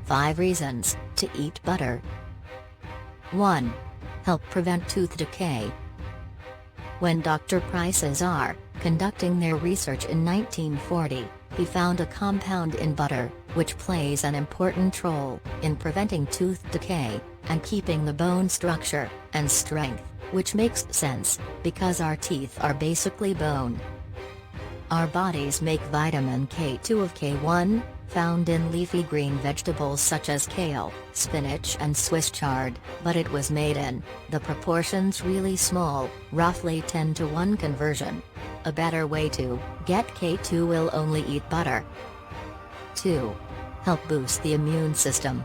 5 reasons to eat butter. 1. Help prevent tooth decay. When Dr. Price's R. conducting their research in 1940, he found a compound in butter, which plays an important role in preventing tooth decay and keeping the bone structure and strength, which makes sense, because our teeth are basically bone. Our bodies make vitamin K2 of K1, found in leafy green vegetables such as kale, spinach and Swiss chard, but it was made in the proportions really small, roughly 10:1 conversion. A better way to get K2 will only eat butter. 2. Help boost the immune system.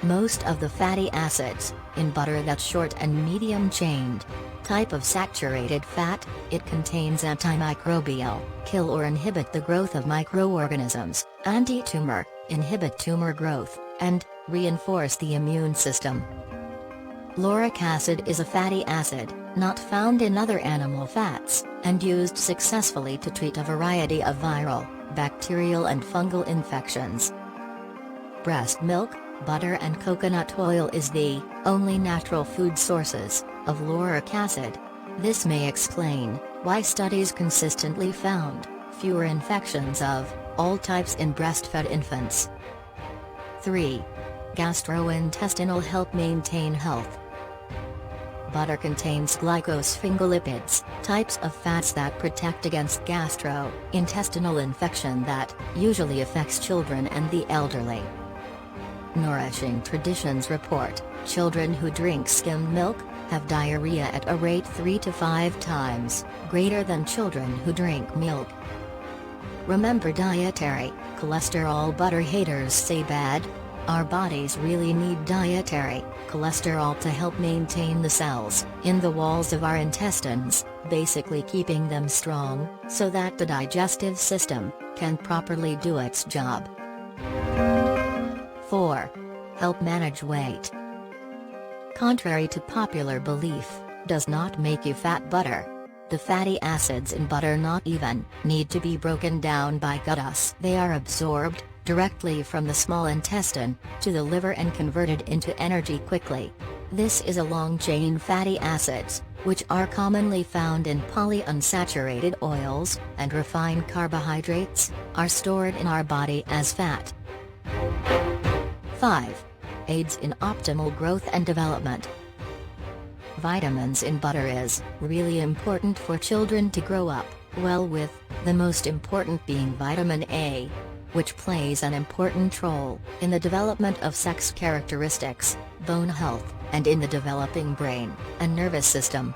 Most of the fatty acids in butter, that's short and medium chained type of saturated fat, it contains antimicrobial, kill or inhibit the growth of microorganisms, anti-tumor, inhibit tumor growth, and reinforce the immune system. Lauric acid is a fatty acid, not found in other animal fats, and used successfully to treat a variety of viral, bacterial and fungal infections. Breast milk, butter and coconut oil is the only natural food sources of lauric acid. This may explain why studies consistently found fewer infections of all types in breastfed infants. 3. Gastrointestinal help maintain health. Butter contains glycosphingolipids, types of fats that protect against gastrointestinal infection that usually affects children and the elderly. Nourishing traditions report, children who drink skimmed milk have diarrhea at a rate 3 to 5 times greater than children who drink milk. Remember, dietary cholesterol. Butter haters say bad. Our bodies really need dietary cholesterol to help maintain the cells in the walls of our intestines, basically keeping them strong, so that the digestive system can properly do its job. 4. Help manage weight. Contrary to popular belief, does not make you fat. Butter. The fatty acids in butter not even need to be broken down by gut. They are absorbed directly from the small intestine to the liver and converted into energy quickly. This is a long-chain fatty acids, which are commonly found in polyunsaturated oils, and refined carbohydrates are stored in our body as fat. 5. Aids in optimal growth and development. Vitamins in butter is really important for children to grow up well with, the most important being vitamin A, which plays an important role in the development of sex characteristics, bone health, and in the developing brain and nervous system.